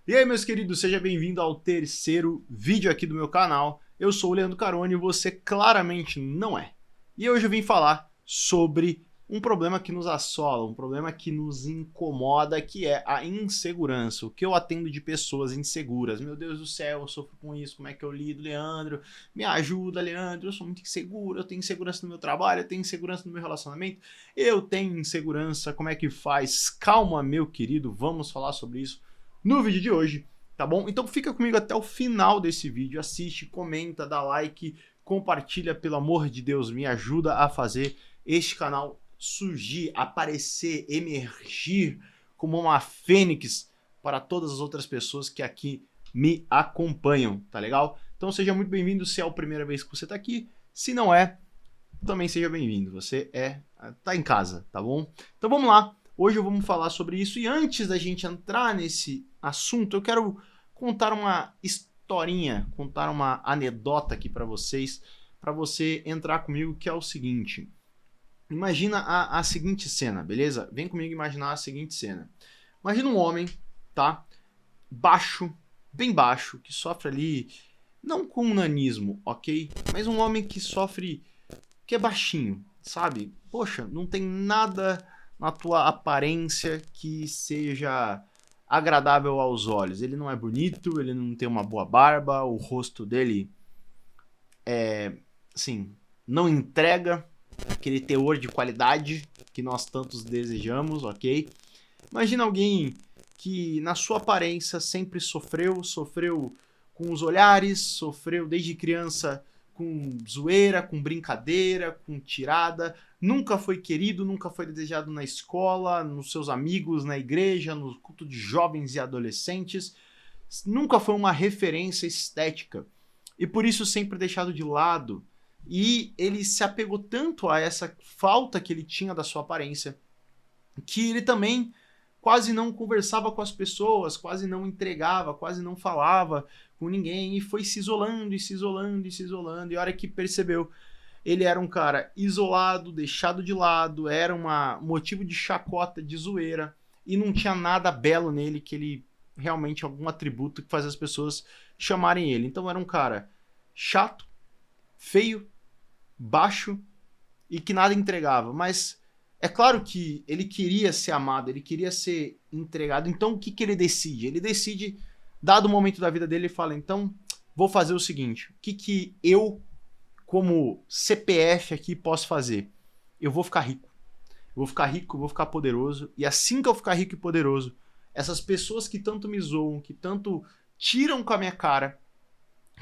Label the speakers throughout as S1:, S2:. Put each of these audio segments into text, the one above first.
S1: E aí, meus queridos, seja bem-vindo ao terceiro vídeo aqui do meu canal. Eu sou o Leandro Carone e você claramente não é. E hoje eu vim falar sobre um problema que nos assola, um problema que nos incomoda, que é a insegurança. O que eu atendo de pessoas inseguras. Meu Deus do céu, eu sofro com isso, como é que eu lido, Leandro? Me ajuda, Leandro, eu sou muito inseguro, eu tenho insegurança no meu trabalho, eu tenho insegurança no meu relacionamento, eu tenho insegurança, como é que faz? Calma, meu querido, vamos falar sobre isso no vídeo de hoje, tá bom? Então fica comigo até o final desse vídeo, assiste, comenta, dá like, compartilha, pelo amor de Deus, me ajuda a fazer este canal surgir, aparecer, emergir como uma fênix para todas as outras pessoas que aqui me acompanham, tá legal? Então seja muito bem-vindo se é a primeira vez que você tá aqui, se não é, também seja bem-vindo, você tá em casa, tá bom? Então vamos lá. Hoje vamos falar sobre isso e antes da gente entrar nesse assunto, eu quero contar uma historinha, contar uma anedota aqui para vocês, para você entrar comigo, que é o seguinte. Imagina a seguinte cena, beleza? Vem comigo imaginar a seguinte cena. Imagina um homem, tá? Baixo, bem baixo, que sofre ali, não com nanismo, ok? Mas um homem que sofre, que é baixinho, sabe? Poxa, não tem nada na tua aparência que seja agradável aos olhos. Ele não é bonito, ele não tem uma boa barba, o rosto dele assim, não entrega aquele teor de qualidade que nós tantos desejamos, ok? Imagina alguém que na sua aparência sempre sofreu com os olhares, sofreu desde criança com zoeira, com brincadeira, com tirada, nunca foi querido, nunca foi desejado na escola, nos seus amigos, na igreja, no culto de jovens e adolescentes, nunca foi uma referência estética e por isso sempre deixado de lado. E ele se apegou tanto a essa falta que ele tinha da sua aparência que ele também quase não conversava com as pessoas, quase não entregava, quase não falava com ninguém e foi se isolando e se isolando e se isolando. E a hora que percebeu, ele era um cara isolado, deixado de lado, era um motivo de chacota, de zoeira e não tinha nada belo nele, que ele realmente algum atributo que fazia as pessoas chamarem ele. Então era um cara chato, feio, baixo e que nada entregava, mas é claro que ele queria ser amado, ele queria ser entregado. Então o que ele decide? Ele decide, dado o momento da vida dele, ele fala, então vou fazer o seguinte, o que eu, como CPF aqui, posso fazer? Eu vou ficar rico. Eu vou ficar rico, eu vou ficar poderoso, e assim que eu ficar rico e poderoso, essas pessoas que tanto me zoam, que tanto tiram com a minha cara,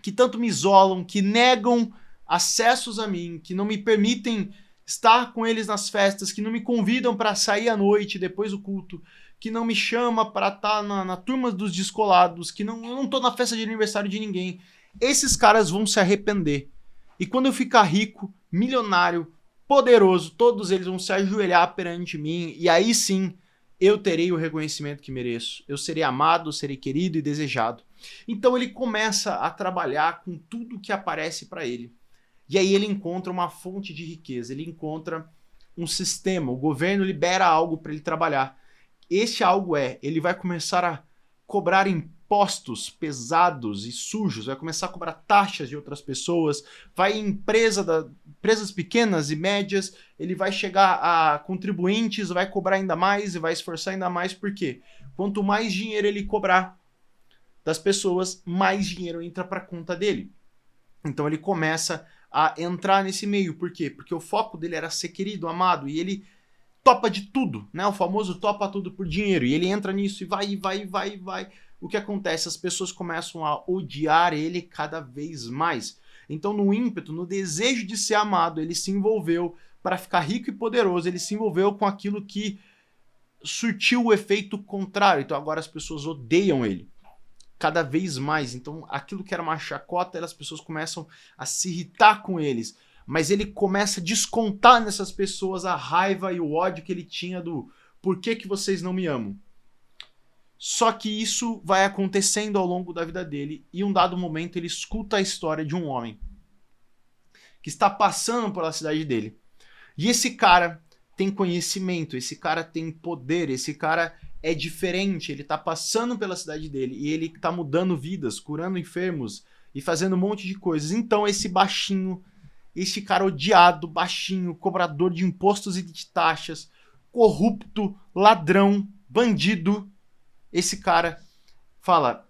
S1: que tanto me isolam, que negam acessos a mim, que não me permitem estar com eles nas festas, que não me convidam para sair à noite depois do culto, que não me chama para estar na turma dos descolados, que eu não tô na festa de aniversário de ninguém. Esses caras vão se arrepender. E quando eu ficar rico, milionário, poderoso, todos eles vão se ajoelhar perante mim e aí sim eu terei o reconhecimento que mereço. Eu serei amado, serei querido e desejado. Então ele começa a trabalhar com tudo que aparece para ele. E aí ele encontra uma fonte de riqueza, ele encontra um sistema, o governo libera algo para ele trabalhar. Esse algo ele vai começar a cobrar impostos pesados e sujos, vai começar a cobrar taxas de outras pessoas, vai em empresas pequenas e médias, ele vai chegar a contribuintes, vai cobrar ainda mais e vai esforçar ainda mais, porque quanto mais dinheiro ele cobrar das pessoas, mais dinheiro entra para a conta dele. Então ele começa a entrar nesse meio. Por quê? Porque o foco dele era ser querido, amado, e ele topa de tudo, né? O famoso topa tudo por dinheiro. E ele entra nisso e vai. O que acontece? As pessoas começam a odiar ele cada vez mais. Então, no ímpeto, no desejo de ser amado, ele se envolveu para ficar rico e poderoso. Ele se envolveu com aquilo que surtiu o efeito contrário. Então, agora as pessoas odeiam ele cada vez mais. Então aquilo que era uma chacota, as pessoas começam a se irritar com eles, mas ele começa a descontar nessas pessoas a raiva e o ódio que ele tinha do por que vocês não me amam. Só que isso vai acontecendo ao longo da vida dele e em um dado momento ele escuta a história de um homem que está passando pela cidade dele. E esse cara tem conhecimento, esse cara tem poder, esse cara é diferente, ele tá passando pela cidade dele e ele tá mudando vidas, curando enfermos e fazendo um monte de coisas. Então esse baixinho, esse cara odiado, baixinho, cobrador de impostos e de taxas, corrupto, ladrão, bandido, esse cara fala: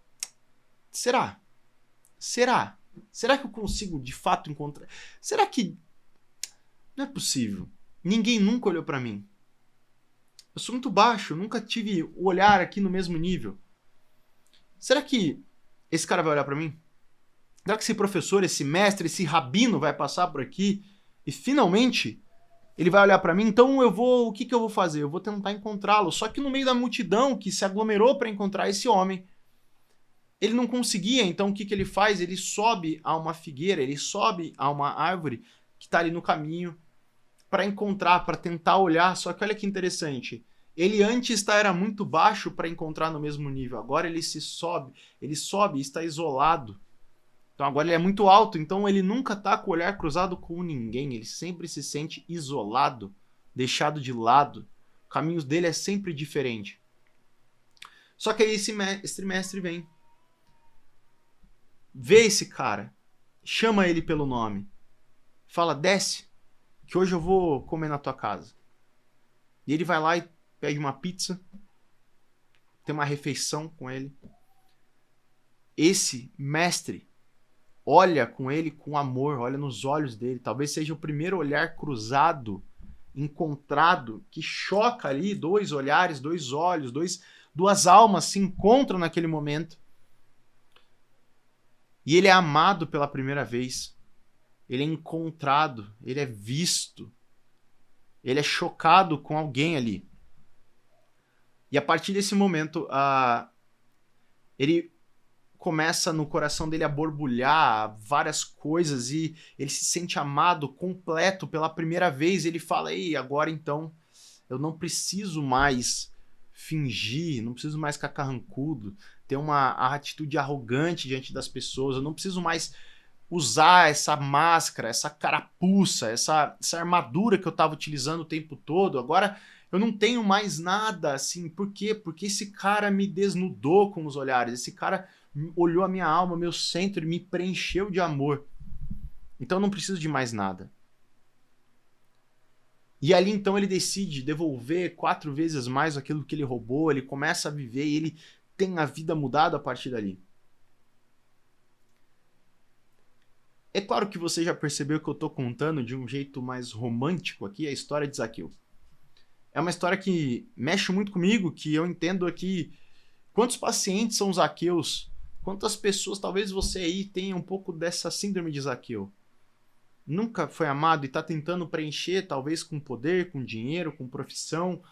S1: será? Será? Será que eu consigo de fato encontrar? Será que não é possível? Ninguém nunca olhou pra mim. Eu sou muito baixo, eu nunca tive o olhar aqui no mesmo nível. Será que esse cara vai olhar pra mim? Será que esse professor, esse mestre, esse rabino vai passar por aqui e finalmente ele vai olhar pra mim? Então o que eu vou fazer? Eu vou tentar encontrá-lo. Só que no meio da multidão que se aglomerou para encontrar esse homem, ele não conseguia. Então o que ele faz? Ele sobe a uma figueira, ele sobe a uma árvore que tá ali no caminho para encontrar, para tentar olhar. Só que olha que interessante. Ele antes era muito baixo para encontrar no mesmo nível. Agora ele sobe e está isolado. Então agora ele é muito alto, então ele nunca tá com o olhar cruzado com ninguém, ele sempre se sente isolado, deixado de lado. O caminho dele é sempre diferente. Só que aí esse mestre vem, vê esse cara, chama ele pelo nome, fala: desce, que hoje eu vou comer na tua casa. E ele vai lá e pede uma pizza, tem uma refeição com ele. Esse mestre olha com ele com amor, olha nos olhos dele. Talvez seja o primeiro olhar cruzado, encontrado, que choca ali, dois olhares, dois olhos, duas almas se encontram naquele momento. E ele é amado pela primeira vez. Ele é encontrado, ele é visto. Ele é chocado com alguém ali. E a partir desse momento, ele começa no coração dele a borbulhar várias coisas e ele se sente amado, completo pela primeira vez. Ele fala: ei, agora então eu não preciso mais fingir, não preciso mais ficar carrancudo, ter uma atitude arrogante diante das pessoas, eu não preciso mais usar essa máscara, essa carapuça, essa armadura que eu estava utilizando o tempo todo. Agora eu não tenho mais nada assim. Por quê? Porque esse cara me desnudou com os olhares, esse cara olhou a minha alma, meu centro, e me preencheu de amor. Então eu não preciso de mais nada. E ali então ele decide devolver 4 vezes mais aquilo que ele roubou, ele começa a viver e ele tem a vida mudada a partir dali. É claro que você já percebeu que eu estou contando de um jeito mais romântico aqui a história de Zaqueu. É uma história que mexe muito comigo, que eu entendo aqui quantos pacientes são Zaqueus. Quantas pessoas, talvez você aí tenha um pouco dessa síndrome de Zaqueu. Nunca foi amado e está tentando preencher, talvez com poder, com dinheiro, com profissão,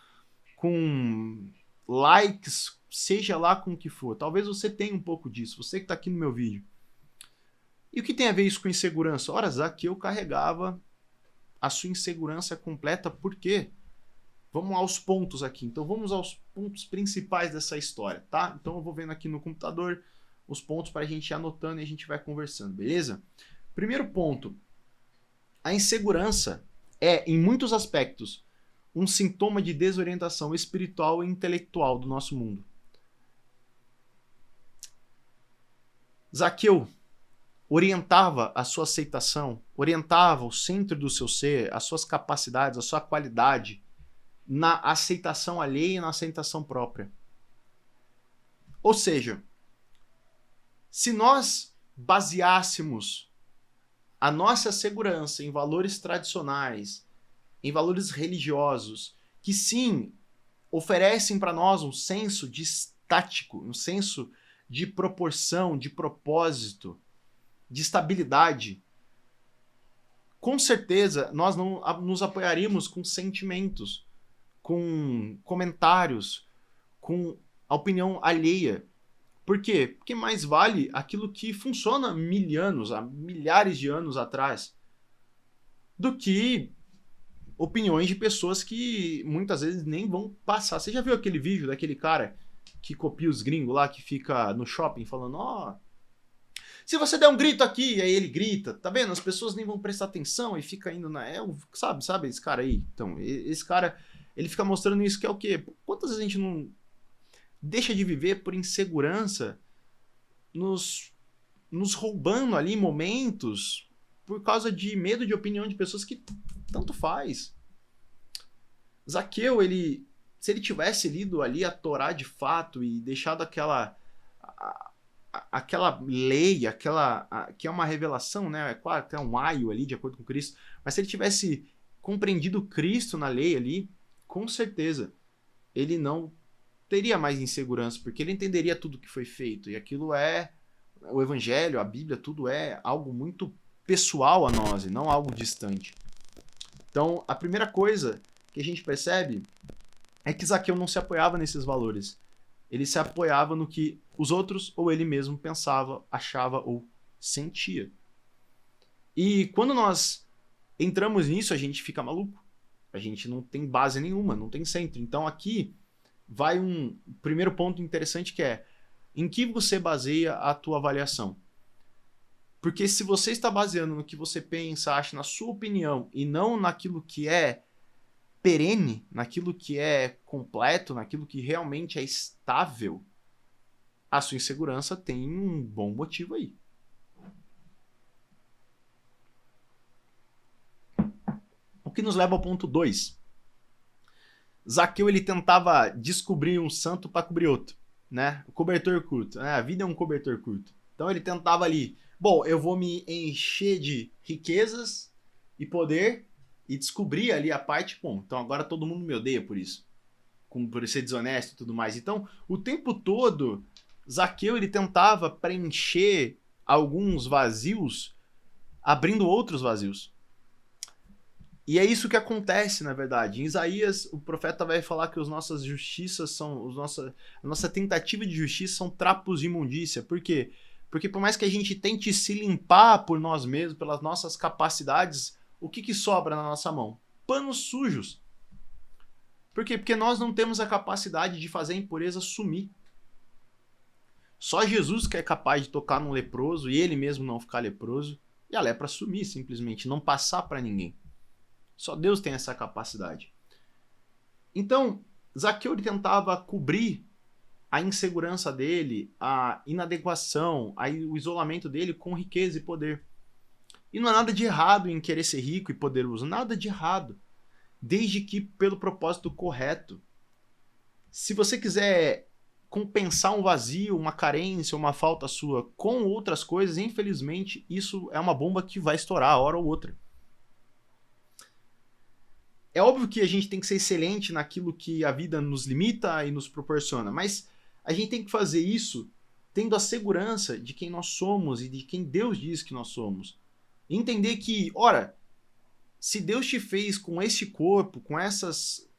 S1: com likes, seja lá com o que for. Talvez você tenha um pouco disso, você que está aqui no meu vídeo. E o que tem a ver isso com insegurança? Ora, Zaqueu carregava a sua insegurança completa. Por quê? Vamos aos pontos aqui. Então vamos aos pontos principais dessa história, tá? Então eu vou vendo aqui no computador os pontos para a gente ir anotando e a gente vai conversando, beleza? Primeiro ponto. A insegurança é, em muitos aspectos, um sintoma de desorientação espiritual e intelectual do nosso mundo. Zaqueu orientava a sua aceitação, orientava o centro do seu ser, as suas capacidades, a sua qualidade, na aceitação alheia e na aceitação própria. Ou seja, se nós baseássemos a nossa segurança em valores tradicionais, em valores religiosos, que sim, oferecem para nós um senso de estático, um senso de proporção, de propósito, de estabilidade, com certeza nós não nos apoiaríamos com sentimentos, com comentários, com a opinião alheia. Por quê? Porque mais vale aquilo que funciona há milhares de anos atrás, do que opiniões de pessoas que muitas vezes nem vão passar. Você já viu aquele vídeo daquele cara que copia os gringos lá, que fica no shopping falando: ó, se você der um grito aqui, aí ele grita, tá vendo? As pessoas nem vão prestar atenção e fica indo na... sabe esse cara aí? Então, esse cara, ele fica mostrando isso que é o quê? Quantas vezes a gente não deixa de viver por insegurança, nos roubando ali momentos por causa de medo de opinião de pessoas que tanto faz. Zaqueu, se ele tivesse lido ali a Torá de fato e deixado aquela lei, que é uma revelação, né? É claro que é um aio ali de acordo com Cristo, mas se ele tivesse compreendido Cristo na lei ali, com certeza ele não teria mais insegurança, porque ele entenderia tudo que foi feito, e aquilo é o evangelho, a Bíblia, tudo é algo muito pessoal a nós e não algo distante. Então, a primeira coisa que a gente percebe é que Zaqueu não se apoiava nesses valores. Ele se apoiava no que os outros ou ele mesmo pensava, achava ou sentia. E quando nós entramos nisso, a gente fica maluco. A gente não tem base nenhuma, não tem centro. Então aqui vai um primeiro ponto interessante que é: em que você baseia a tua avaliação? Porque se você está baseando no que você pensa, acha, na sua opinião, e não naquilo que é perene, naquilo que é completo, naquilo que realmente é estável, a sua insegurança tem um bom motivo aí. O que nos leva ao ponto 2. Zaqueu, ele tentava descobrir um santo para cobrir outro, né? O cobertor curto, né? A vida é um cobertor curto. Então ele tentava ali, bom, eu vou me encher de riquezas e poder e descobrir ali a parte, bom, então agora todo mundo me odeia por isso, por ser desonesto e tudo mais. Então, o tempo todo, Zaqueu, ele tentava preencher alguns vazios, abrindo outros vazios. E é isso que acontece, na verdade. Em Isaías, o profeta vai falar que as nossas justiças são, a nossa tentativa de justiça são trapos de imundícia. Por quê? Porque por mais que a gente tente se limpar por nós mesmos, pelas nossas capacidades, o que sobra na nossa mão? Panos sujos. Por quê? Porque nós não temos a capacidade de fazer a impureza sumir. Só Jesus que é capaz de tocar num leproso e ele mesmo não ficar leproso e a lepra sumir, simplesmente, não passar para ninguém. Só Deus tem essa capacidade. Então, Zaqueu, ele tentava cobrir a insegurança dele, a inadequação, o isolamento dele com riqueza e poder. E não há nada de errado em querer ser rico e poderoso, nada de errado, desde que pelo propósito correto. Se você quiser compensar um vazio, uma carência, uma falta sua com outras coisas, infelizmente, isso é uma bomba que vai estourar a hora ou outra. É óbvio que a gente tem que ser excelente naquilo que a vida nos limita e nos proporciona, mas a gente tem que fazer isso tendo a segurança de quem nós somos e de quem Deus diz que nós somos. E entender que, ora, se Deus te fez com esse corpo, com essas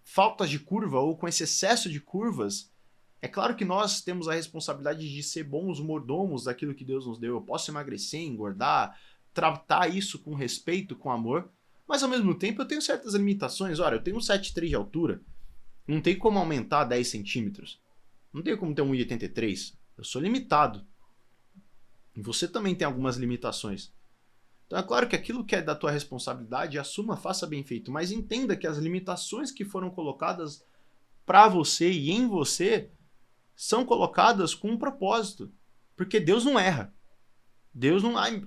S1: faltas de curva ou com esse excesso de curvas, é claro que nós temos a responsabilidade de ser bons mordomos daquilo que Deus nos deu. Eu posso emagrecer, engordar, tratar isso com respeito, com amor, mas ao mesmo tempo eu tenho certas limitações. Ora, eu tenho 1,73 de altura, não tem como aumentar 10 centímetros. Não tenho como ter 1,83. Eu sou limitado. E você também tem algumas limitações. Então é claro que aquilo que é da tua responsabilidade, assuma, faça bem feito, mas entenda que as limitações que foram colocadas para você e em você são colocadas com um propósito. Porque Deus não erra. Deus não... Ai,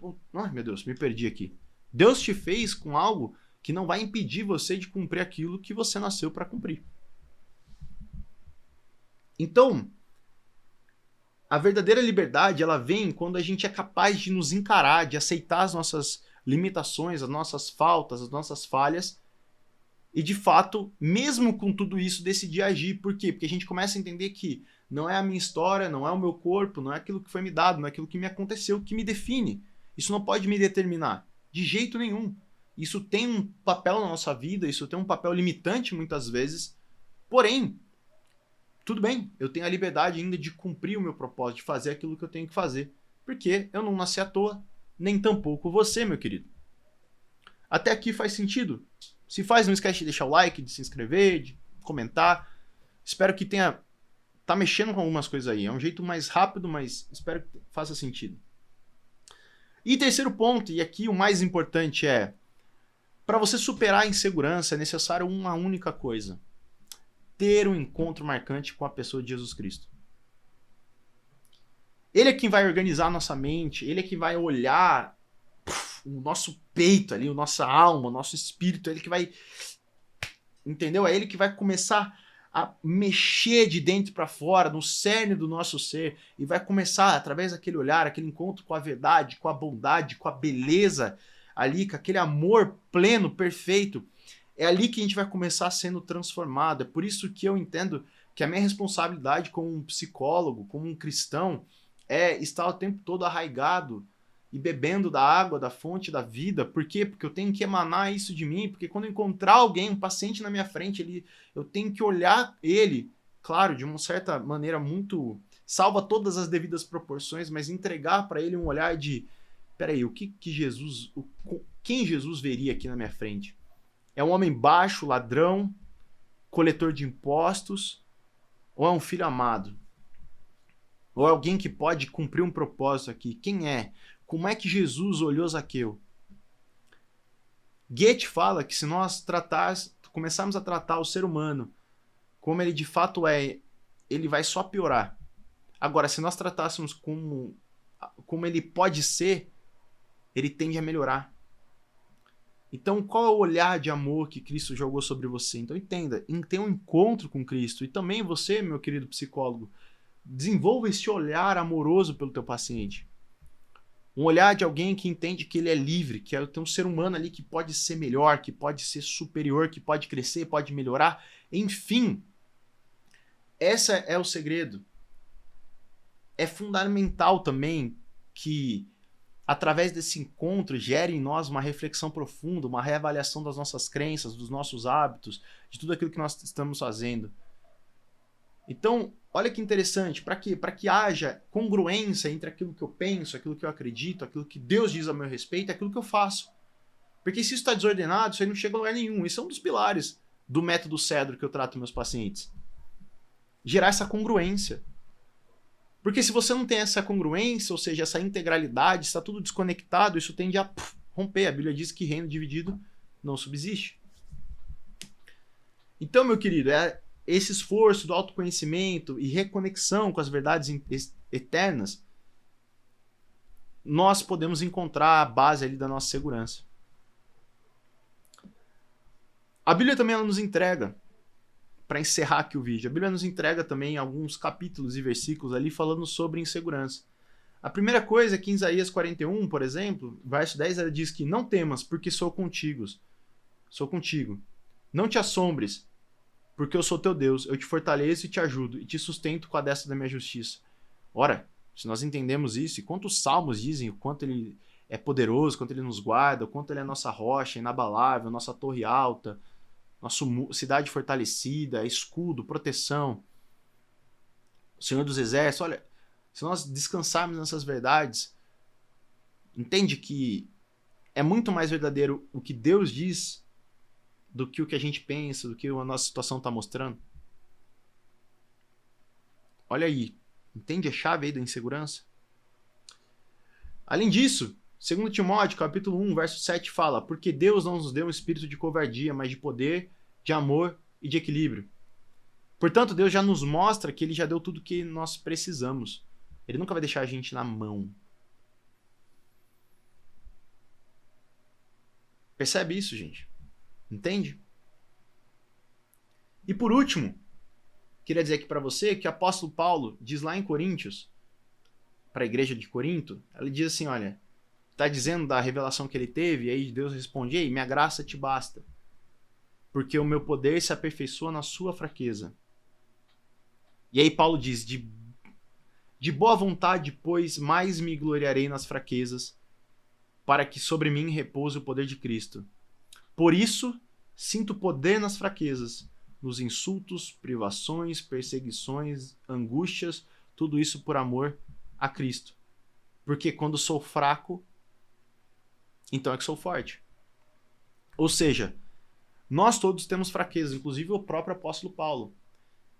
S1: meu Deus, me perdi aqui. Deus te fez com algo que não vai impedir você de cumprir aquilo que você nasceu para cumprir. Então, a verdadeira liberdade, ela vem quando a gente é capaz de nos encarar, de aceitar as nossas limitações, as nossas faltas, as nossas falhas e, de fato, mesmo com tudo isso, decidir agir. Por quê? Porque a gente começa a entender que não é a minha história, não é o meu corpo, não é aquilo que foi me dado, não é aquilo que me aconteceu que me define. Isso não pode me determinar. De jeito nenhum. Isso tem um papel na nossa vida, isso tem um papel limitante muitas vezes. Porém, tudo bem, eu tenho a liberdade ainda de cumprir o meu propósito, de fazer aquilo que eu tenho que fazer. Porque eu não nasci à toa, nem tampouco você, meu querido. Até aqui faz sentido? Se faz, não esquece de deixar o like, de se inscrever, de comentar. Espero que tenha... Tá mexendo com algumas coisas aí. É um jeito mais rápido, mas espero que faça sentido. E terceiro ponto, e aqui o mais importante é, para você superar a insegurança é necessário uma única coisa. ter um encontro marcante com a pessoa de Jesus Cristo. Ele é quem vai organizar a nossa mente, ele é quem vai olhar o nosso peito ali, a nossa alma, o nosso espírito, ele que vai, entendeu? É ele que vai começar a mexer de dentro para fora, no cerne do nosso ser, e vai começar, através daquele olhar, aquele encontro com a verdade, com a bondade, com a beleza ali, com aquele amor pleno, perfeito, é ali que a gente vai começar sendo transformado. É por isso que eu entendo que a minha responsabilidade como um psicólogo, como um cristão, é estar o tempo todo arraigado e bebendo da água, da fonte da vida. Por quê? Porque eu tenho que emanar isso de mim, porque quando eu encontrar alguém, um paciente na minha frente, eu tenho que olhar ele, claro, de uma certa maneira muito... salva todas as devidas proporções, mas entregar para ele um olhar de... peraí, quem Jesus veria aqui na minha frente? É um homem baixo, ladrão, coletor de impostos, ou é um filho amado? Ou é alguém que pode cumprir um propósito aqui? Quem é? Como é que Jesus olhou Zaqueu? Goethe fala que se nós começarmos a tratar o ser humano como ele de fato é, ele vai só piorar. Agora, se nós tratássemos como ele pode ser, ele tende a melhorar. Então, qual é o olhar de amor que Cristo jogou sobre você? Então, entenda, ter um encontro com Cristo. E também você, meu querido psicólogo, desenvolva esse olhar amoroso pelo teu paciente. Um olhar de alguém que entende que ele é livre, que tem um ser humano ali que pode ser melhor, que pode ser superior, que pode crescer, pode melhorar. Enfim, esse é o segredo. É fundamental também que, através desse encontro, gere em nós uma reflexão profunda, uma reavaliação das nossas crenças, dos nossos hábitos, de tudo aquilo que nós estamos fazendo. Então, olha que interessante, para quê? Para que haja congruência entre aquilo que eu penso, aquilo que eu acredito, aquilo que Deus diz a meu respeito e aquilo que eu faço. Porque se isso está desordenado, isso aí não chega a lugar nenhum. Isso é um dos pilares do método Cedro que eu trato meus pacientes. Gerar essa congruência. Porque se você não tem essa congruência, ou seja, essa integralidade, está tudo desconectado, isso tende a romper. A Bíblia diz que reino dividido não subsiste. Então, meu querido, esse esforço do autoconhecimento e reconexão com as verdades eternas, nós podemos encontrar a base ali da nossa segurança. A Bíblia também ela nos entrega, para encerrar aqui o vídeo, a Bíblia nos entrega também alguns capítulos e versículos ali falando sobre insegurança. A primeira coisa é que em Isaías 41, por exemplo, verso 10, ela diz que não temas, porque sou contigo. Sou contigo. Não te assombres, porque eu sou teu Deus, eu te fortaleço e te ajudo, e te sustento com a destra da minha justiça. Ora, se nós entendemos isso, e quantos salmos dizem o quanto ele é poderoso, quanto ele nos guarda, o quanto ele é nossa rocha inabalável, nossa torre alta, nossa cidade fortalecida, escudo, proteção, o Senhor dos Exércitos. Olha, se nós descansarmos nessas verdades, entende que é muito mais verdadeiro o que Deus diz do que o que a gente pensa, do que a nossa situação está mostrando. Olha aí, entende a chave aí da insegurança? Além disso, 2 Timóteo, capítulo 1, verso 7 fala: porque Deus não nos deu um espírito de covardia, mas de poder, de amor e de equilíbrio. Portanto, Deus já nos mostra que Ele já deu tudo o que nós precisamos. Ele nunca vai deixar a gente na mão. Percebe isso, gente? Entende? E por último, queria dizer aqui para você que o apóstolo Paulo diz lá em Coríntios, para a igreja de Corinto, ele diz assim, olha, está dizendo da revelação que ele teve, e aí Deus responde: ei, minha graça te basta, porque o meu poder se aperfeiçoa na sua fraqueza. E aí Paulo diz: de boa vontade, pois, mais me gloriarei nas fraquezas, para que sobre mim repouse o poder de Cristo. Por isso, sinto poder nas fraquezas, nos insultos, privações, perseguições, angústias, tudo isso por amor a Cristo. Porque quando sou fraco, então é que sou forte. Ou seja, nós todos temos fraquezas, inclusive o próprio apóstolo Paulo.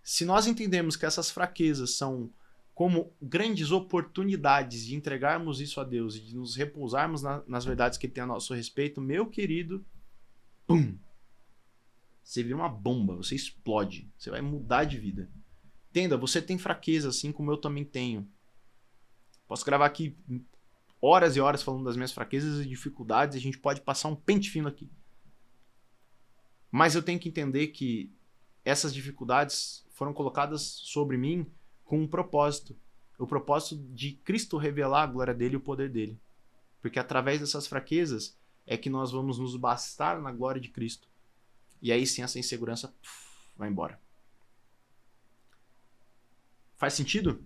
S1: Se nós entendemos que essas fraquezas são como grandes oportunidades de entregarmos isso a Deus e de nos repousarmos nas verdades que Ele tem a nosso respeito, meu querido, pum! você vira uma bomba, você explode, você vai mudar de vida. Entenda, você tem fraqueza, assim como eu também tenho. Posso gravar aqui horas e horas falando das minhas fraquezas e dificuldades, e a gente pode passar um pente fino aqui. Mas eu tenho que entender que essas dificuldades foram colocadas sobre mim com um propósito. O propósito de Cristo revelar a glória dele e o poder dele. Porque através dessas fraquezas é que nós vamos nos bastar na glória de Cristo. E aí sim essa insegurança vai embora. Faz sentido?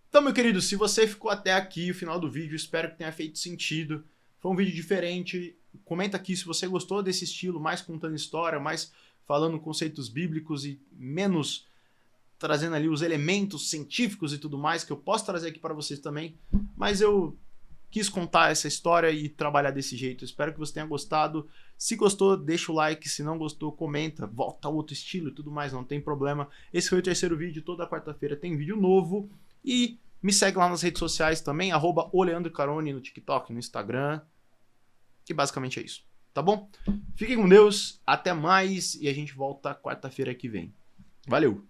S1: Então, meu querido, se você ficou até aqui, o final do vídeo, espero que tenha feito sentido. Foi um vídeo diferente. Comenta aqui se você gostou desse estilo, mais contando história, mais falando conceitos bíblicos e menos trazendo ali os elementos científicos e tudo mais, que eu posso trazer aqui para vocês também. Mas eu quis contar essa história e trabalhar desse jeito. Espero que você tenha gostado. Se gostou, deixa o like. Se não gostou, comenta. Volta a outro estilo e tudo mais, não tem problema. Esse foi o terceiro vídeo. Toda quarta-feira tem vídeo novo. E me segue lá nas redes sociais também, @oleandrocarone no TikTok, no Instagram. E basicamente é isso, tá bom? Fiquem com Deus, até mais e a gente volta quarta-feira que vem. Valeu!